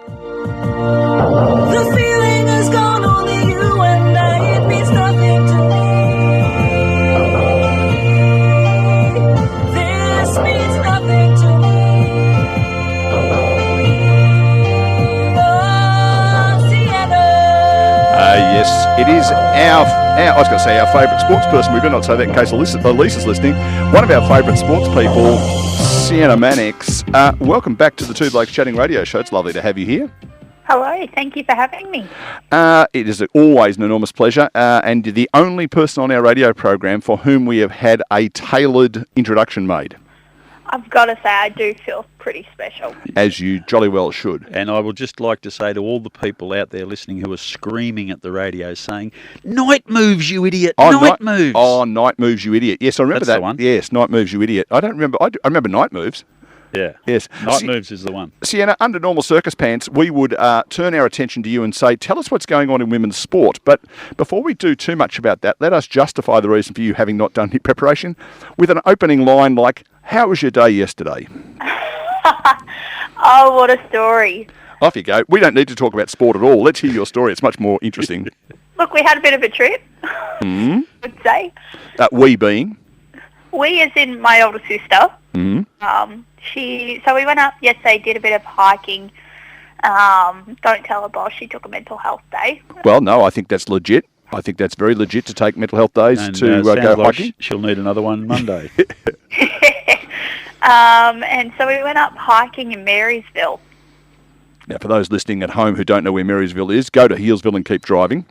The feeling is gone, only you and I, it means nothing to me. This means nothing to me. Oh, Sienna. Yes, it is our I was going to say our favourite sports person. We better not say that in case Lisa's listening. One of our favourite sports people, Sienna Mannix. Welcome back to the Two Blokes Chatting Radio Show. It's lovely to have you here. Hello, thank you for having me. It is always an enormous pleasure, and you're the only person on our radio program for whom we have had a tailored introduction made. I've got to say, I do feel pretty special. As you jolly well should. And I would just like to say to all the people out there listening who are screaming at the radio saying, "Night moves, you idiot! Night moves!" Oh, night moves, you idiot! Yes, I remember That's that the one. Yes, night moves, you idiot. I don't remember. I remember night moves. Yeah. Yes. Night moves is the one. Sienna, under normal circus pants, we would turn our attention to you and say, tell us what's going on in women's sport. But before we do too much about that, let us justify the reason for you having not done any preparation with an opening line like, how was your day yesterday? Oh, what a story. Off you go. We don't need to talk about sport at all. Let's hear your story. It's much more interesting. Look, we had a bit of a trip, I would say. We being? We as in my older sister. Mm-hmm. So we went up yesterday, did a bit of hiking. Don't tell her boss, she took a mental health day. Well, no, I think that's legit. I think that's very legit to take mental health days And, to sounds go like hiking. she'll need another one Monday. And so we went up hiking in Marysville. Now, for those listening at home who don't know where Marysville is, go to Healesville and keep driving.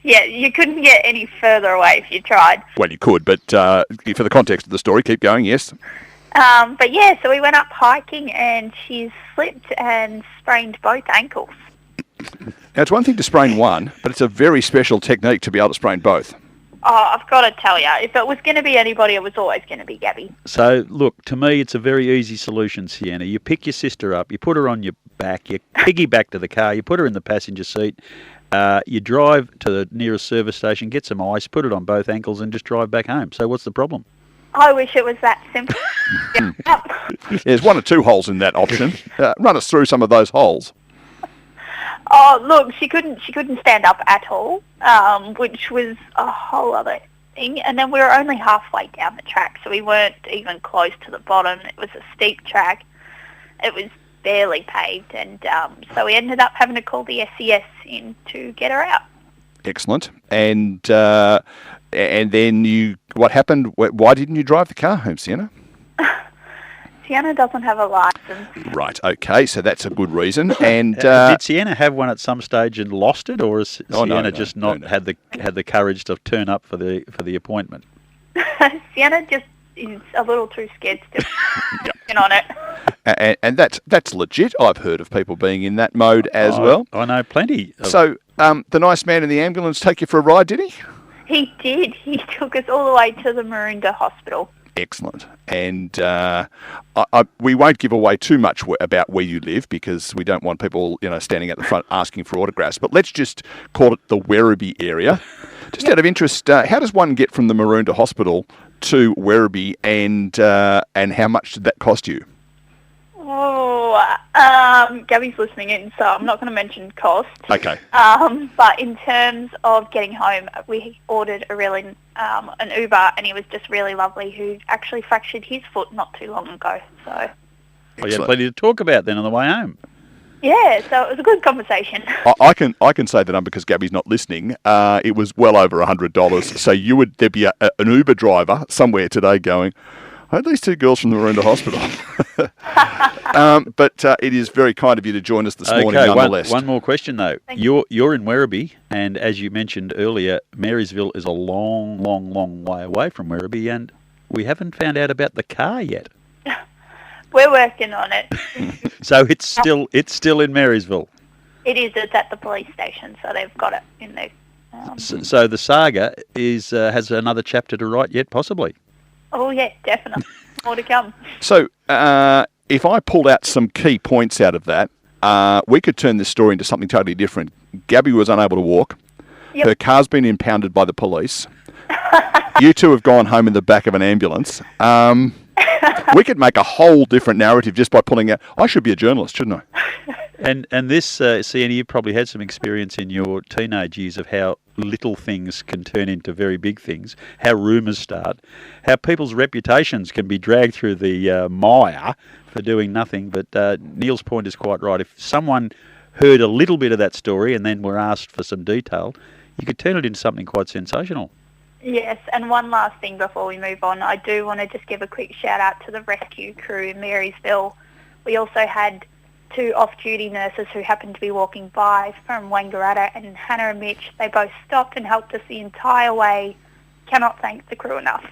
Yeah, you couldn't get any further away if you tried. Well, you could, but for the context of the story, keep going, yes. But yeah, so we went up hiking and she slipped and sprained both ankles. Now, it's one thing to sprain one, but it's a very special technique to be able to sprain both. Oh, I've got to tell you, if it was going to be anybody, it was always going to be Gabby. So, look, to me, it's a very easy solution, Sienna. You pick your sister up, you put her on your back, you piggyback to the car, you put her in the passenger seat, you drive to the nearest service station, get some ice, put it on both ankles, and just drive back home. So what's the problem? I wish it was that simple. There's one or two holes in that option. Run us through some of those holes. Oh, look, she couldn't stand up at all, which was a whole other thing. And then we were only halfway down the track, so we weren't even close to the bottom. It was a steep track. It was barely paved, and so we ended up having to call the SES in to get her out. Excellent. And then what happened? Why didn't you drive the car home, Sienna? Sienna doesn't have a license. Right. Okay. So that's a good reason. And did Sienna have one at some stage and lost it, or has Sienna just not had the courage to turn up for the appointment? Sienna just is a little too scared to get on it. And that's legit. I've heard of people being in that mode as well. I know plenty. So the nice man in the ambulance take you for a ride, did he? He did. He took us all the way to the Maroondah Hospital. Excellent. And we won't give away too much about where you live because we don't want people, standing at the front asking for autographs. But let's just call it the Werribee area. Just out of interest, how does one get from the Maroondah Hospital to Werribee, and how much did that cost you? Oh, Gabby's listening in, so I'm not going to mention cost. Okay. But in terms of getting home, we ordered an Uber, and he was just really lovely, who actually fractured his foot not too long ago. So. Well, you had plenty to talk about then on the way home. Yeah, so it was a good conversation. I can say the number because Gabby's not listening. It was well over $100. So there'd be an Uber driver somewhere today going, I had these two girls from the Maroondah Hospital. But it is very kind of you to join us this morning nonetheless. One more question though. You're in Werribee, and as you mentioned earlier, Marysville is a long, long, long way away from Werribee, and we haven't found out about the car yet. We're working on it. So it's still in Marysville. It is. It's at the police station, so they've got it in there. So the saga has another chapter to write yet, possibly. Oh yeah, definitely. More to come. So if I pulled out some key points out of that, we could turn this story into something totally different. Gabby was unable to walk. Yep. Her car's been impounded by the police. You two have gone home in the back of an ambulance. We could make a whole different narrative just by pulling out. I should be a journalist, shouldn't I? And this, Sienna, you probably had some experience in your teenage years of how little things can turn into very big things, how rumours start, how people's reputations can be dragged through the mire for doing nothing. But Neil's point is quite right. If someone heard a little bit of that story and then were asked for some detail, you could turn it into something quite sensational. Yes, and one last thing before we move on. I do want to just give a quick shout out to the rescue crew in Marysville. We also had 2 off-duty nurses who happened to be walking by from Wangaratta, and Hannah and Mitch, they both stopped and helped us the entire way. Cannot thank the crew enough.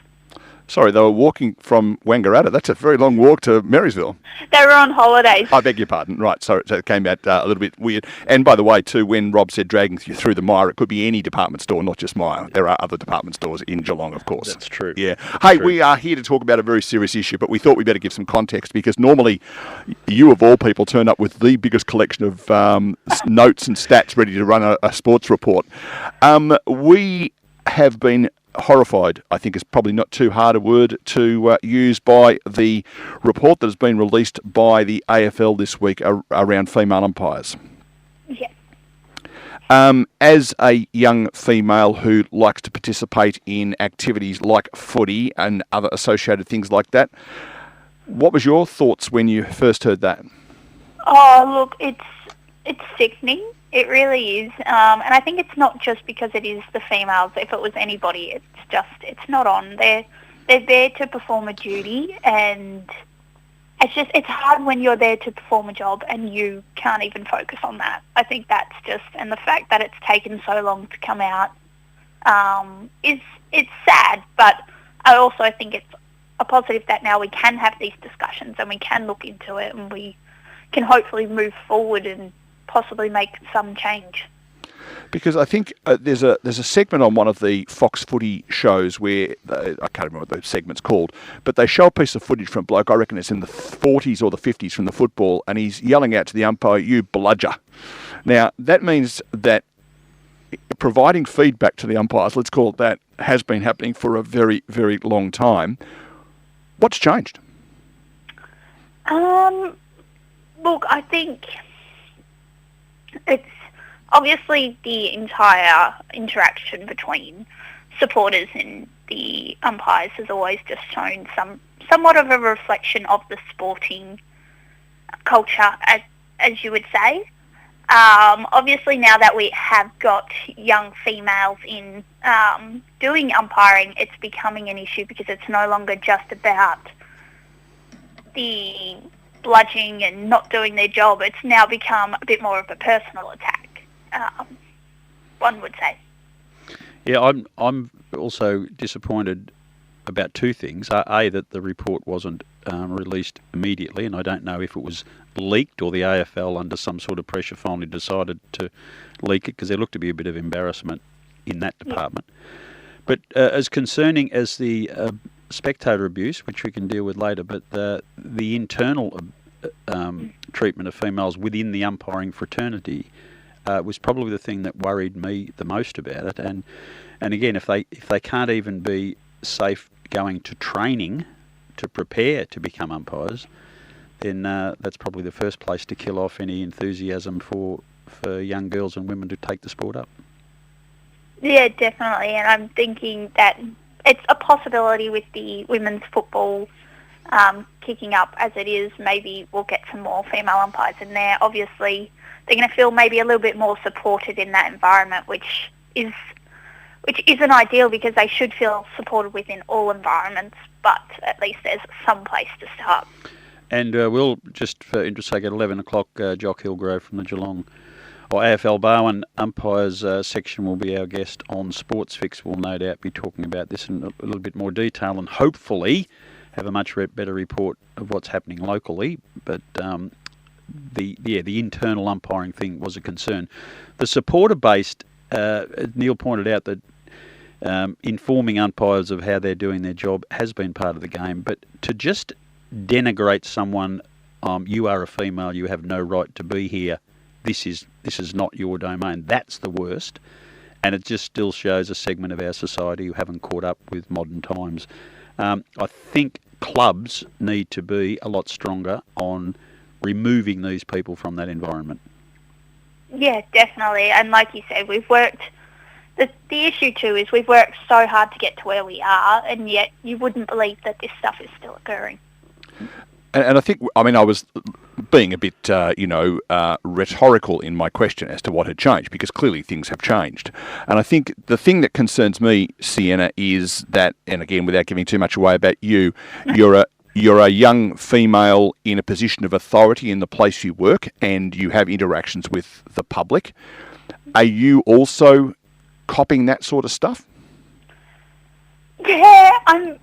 Sorry, they were walking from Wangaratta. That's a very long walk to Marysville. They were on holidays. I beg your pardon. Right, so it came out a little bit weird. And by the way, too, when Rob said dragging you through the mire, it could be any department store, not just Myer. There are other department stores in Geelong, of course. That's true. Yeah. Hey, we are here to talk about a very serious issue, but we thought we'd better give some context because normally you, of all people, turn up with the biggest collection of notes and stats ready to run a sports report. We have been horrified, I think is probably not too hard a word to use, by the report that has been released by the AFL this week around female umpires. Yes. As a young female who likes to participate in activities like footy and other associated things like that, what was your thoughts when you first heard that? Oh, look, it's sickening. It really is. And I think it's not just because it is the females. If it was anybody, it's not on. They're there to perform a duty, and it's hard when you're there to perform a job and you can't even focus on that. I think that's and the fact that it's taken so long to come out, it's sad, but I also think it's a positive that now we can have these discussions and we can look into it and we can hopefully move forward and possibly make some change. Because I think there's a segment on one of the Fox Footy shows where, I can't remember what the segment's called, but they show a piece of footage from a bloke, I reckon it's in the 40s or the 50s from the football, and he's yelling out to the umpire, "You bludger." Now, that means that providing feedback to the umpires, let's call it that, has been happening for a very, very long time. What's changed? Look, I think it's obviously the entire interaction between supporters and the umpires has always just shown somewhat of a reflection of the sporting culture, as you would say. Obviously, now that we have got young females in doing umpiring, it's becoming an issue because it's no longer just about the bludging and not doing their job. It's now become a bit more of a personal attack, one would say. Yeah, I'm also disappointed about 2 things. A, that the report wasn't released immediately, and I don't know if it was leaked or the AFL, under some sort of pressure, finally decided to leak it, because there looked to be a bit of embarrassment in that department. Yeah. But as concerning as the spectator abuse, which we can deal with later, but the internal treatment of females within the umpiring fraternity was probably the thing that worried me the most about it. And again, if they can't even be safe going to training to prepare to become umpires, then that's probably the first place to kill off any enthusiasm for young girls and women to take the sport up. Yeah, definitely. And I'm thinking that it's a possibility with the women's football kicking up as it is. Maybe we'll get some more female umpires in there. Obviously, they're going to feel maybe a little bit more supported in that environment, which isn't ideal, because they should feel supported within all environments, but at least there's some place to start. And we'll, just for interest sake, at 11 o'clock, Jock Hillgrove from the Geelong or AFL Barwon Umpires section will be our guest on Sports Fix. We'll no doubt be talking about this in a little bit more detail and hopefully have a much better report of what's happening locally. But the internal umpiring thing was a concern. The supporter-based, Neil pointed out that informing umpires of how they're doing their job has been part of the game, but to just denigrate someone, you are a female, you have no right to be here, this is not your domain, that's the worst. And it just still shows a segment of our society who haven't caught up with modern times. I think clubs need to be a lot stronger on removing these people from that environment. Yeah, definitely. And like you said, we've worked... The issue too is we've worked so hard to get to where we are, and yet you wouldn't believe that this stuff is still occurring. And I think, I mean, I was being a bit, rhetorical in my question as to what had changed, because clearly things have changed. And I think the thing that concerns me, Sienna, is that, and again, without giving too much away about you, you're a young female in a position of authority in the place you work, and you have interactions with the public. Are you also copping that sort of stuff? Yeah, I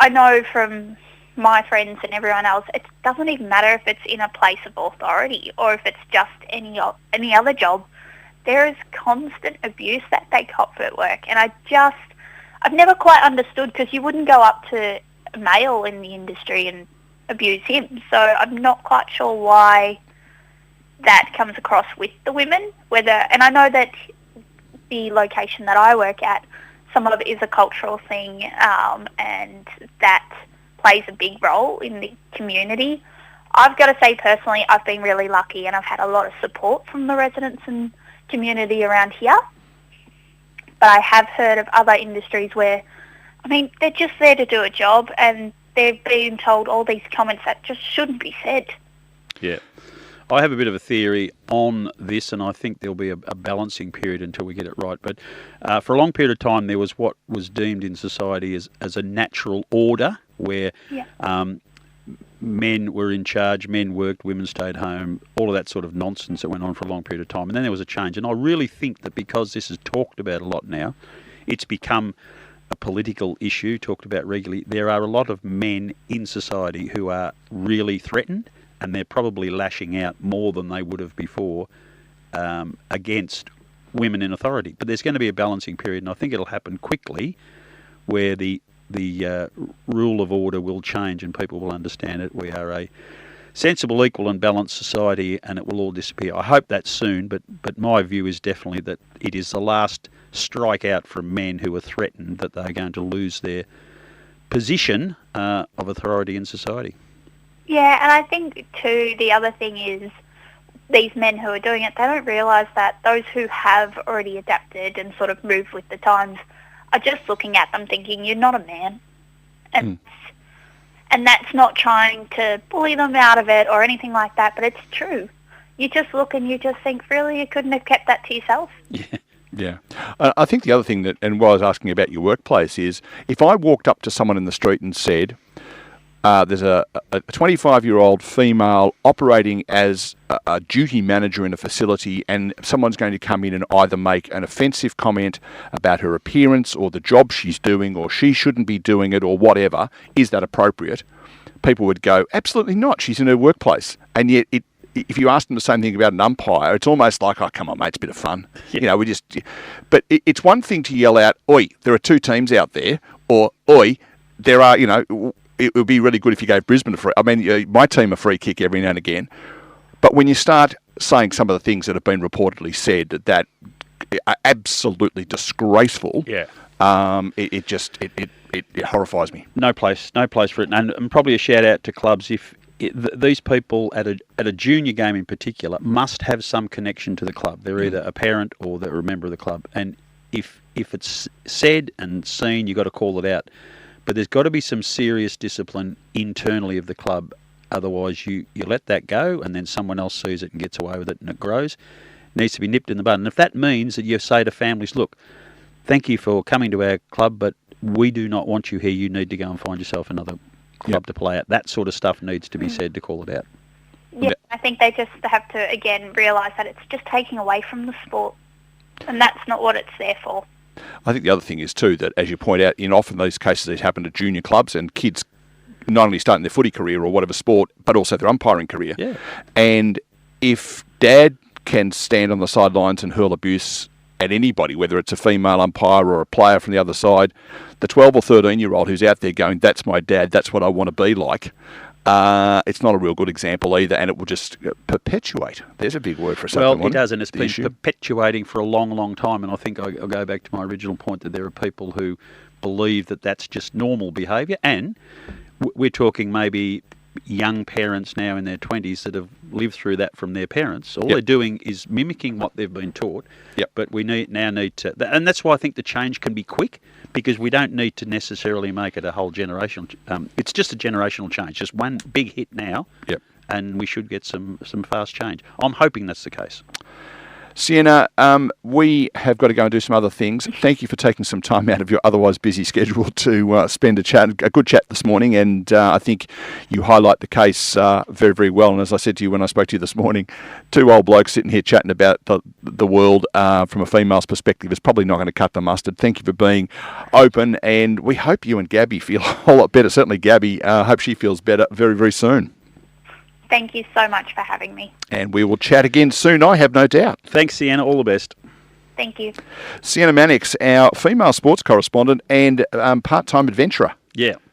know from my friends and everyone else, it doesn't even matter if it's in a place of authority or if it's just any other job. There is constant abuse that they cop at work, and I've never quite understood, because you wouldn't go up to a male in the industry and abuse him. So I'm not quite sure why that comes across with the women. And I know that the location that I work at, some of it is a cultural thing, and that plays a big role in the community. I've got to say personally, I've been really lucky, and I've had a lot of support from the residents and community around here. But I have heard of other industries where, they're just there to do a job, and they're being told all these comments that just shouldn't be said. Yeah. I have a bit of a theory on this, and I think there'll be a balancing period until we get it right. But for a long period of time, there was what was deemed in society as a natural order, where men were in charge, men worked, women stayed home, all of that sort of nonsense that went on for a long period of time. And then there was a change. And I really think that because this is talked about a lot now, it's become a political issue, talked about regularly. There are a lot of men in society who are really threatened, and they're probably lashing out more than they would have before against women in authority. But there's going to be a balancing period, and I think it'll happen quickly, where the rule of order will change and people will understand it. We are a sensible, equal and balanced society, and it will all disappear. I hope that's soon, but my view is definitely that it is the last strike out from men who are threatened that they're going to lose their position of authority in society. Yeah, and I think too, the other thing is these men who are doing it, they don't realise that those who have already adapted and sort of moved with the times are just looking at them thinking, you're not a man. And that's not trying to bully them out of it or anything like that, but it's true. You just look and you just think, really, you couldn't have kept that to yourself? Yeah. I think the other thing that, and what I was asking about your workplace, is if I walked up to someone in the street and said, there's a 25-year-old female operating as a duty manager in a facility, and someone's going to come in and either make an offensive comment about her appearance or the job she's doing, or she shouldn't be doing it, or whatever, is that appropriate? People would go, absolutely not, she's in her workplace. And yet, if you ask them the same thing about an umpire, it's almost like, oh, come on, mate, it's a bit of fun. Yeah. But it's one thing to yell out, oi, there are two teams out there, or oi, there are, it would be really good if you gave Brisbane a free... my team a free kick every now and again. But when you start saying some of the things that have been reportedly said that are absolutely disgraceful, it horrifies me. No place for it. And probably a shout out to clubs. If these people at a junior game in particular must have some connection to the club. They're either a parent or they're a member of the club. And if it's said and seen, you've got to call it out. But there's got to be some serious discipline internally of the club. Otherwise, you let that go, and then someone else sees it and gets away with it, and it grows. It needs to be nipped in the bud. And if that means that you say to families, look, thank you for coming to our club, but we do not want you here. You need to go and find yourself another club to play at. That sort of stuff needs to be said to call it out. Yeah, I think they just have to, again, realise that it's just taking away from the sport, and that's not what it's there for. I think the other thing is too that, as you point out, in often these cases these happen to junior clubs and kids not only starting their footy career or whatever sport, but also their umpiring career. Yeah. And if dad can stand on the sidelines and hurl abuse at anybody, whether it's a female umpire or a player from the other side, the 12 or 13-year-old who's out there going, that's my dad, that's what I want to be like, it's not a real good example either, and it will just perpetuate. There's a big word for something. Well, it does, and it's been perpetuating for a long, long time, and I think I'll go back to my original point that there are people who believe that that's just normal behaviour, and we're talking maybe young parents now in their 20s that have lived through that from their parents. All Yep. they're doing is mimicking what they've been taught. Yep. But we now need to, and that's why I think the change can be quick, because we don't need to necessarily make it a whole generational. It's just a generational change, just one big hit now. Yep. And we should get some fast change. I'm hoping that's the case. Sienna, we have got to go and do some other things. Thank you for taking some time out of your otherwise busy schedule to spend a good chat this morning. And I think you highlight the case very, very well. And as I said to you when I spoke to you this morning, two old blokes sitting here chatting about the world from a female's perspective is probably not going to cut the mustard. Thank you for being open. And we hope you and Gabby feel a whole lot better. Certainly Gabby, hope she feels better very, very soon. Thank you so much for having me. And we will chat again soon, I have no doubt. Thanks, Sienna. All the best. Thank you. Sienna Mannix, our female sports correspondent and part-time adventurer. Yeah.